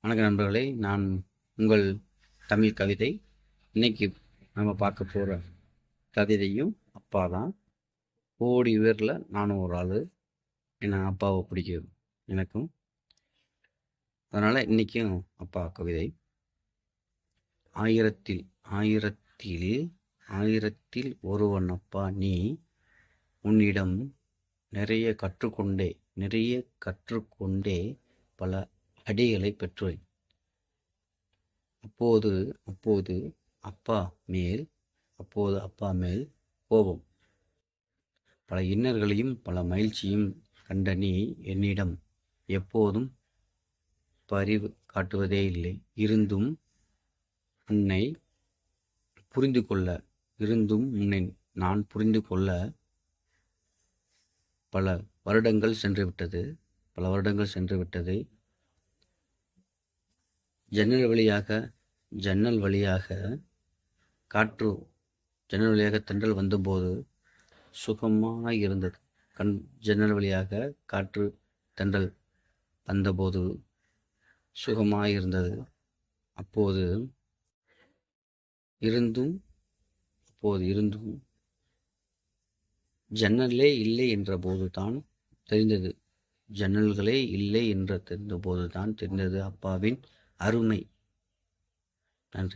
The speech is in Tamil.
வணக்கம் நண்பர்களே, நான் உங்கள் தமிழ் கவிதை. இன்னைக்கு நம்ம பார்க்க போகிற கவிதையும் அப்பா தான். கோடி பேரில் நானும் ஒரு ஆள். ஏன்னா அப்பாவை பிடிக்கும் எனக்கும். அதனால் இன்றைக்கும் அப்பா கவிதை. ஆயிரத்தில் ஆயிரத்தில் ஆயிரத்தில் ஒருவன் அப்பா நீ, உன்னிடம் நிறைய கற்றுக்கொண்டே பல அடிகளை பெற்றேன். அப்போது அப்பா மேல் கோபம், பல இன்னல்களையும் பல மகிழ்ச்சியும் கண்ட நீ என்னிடம் எப்போதும் பரிவு காட்டுவதே இல்லை. இருந்தும் உன்னை நான் புரிந்து கொள்ள பல வருடங்கள் சென்று விட்டது. ஜன்னல் வழியாக தென்றல் வந்தபோது சுகமாக இருந்தது. ஜன்னல் வழியாக காற்று தென்றல் வந்தபோது சுகமாக இருந்தது. அப்போது இருந்தும் ஜன்னல்களே இல்லை என்ற போது தான் தெரிந்தது அப்பாவின் அருமை. நன்றி.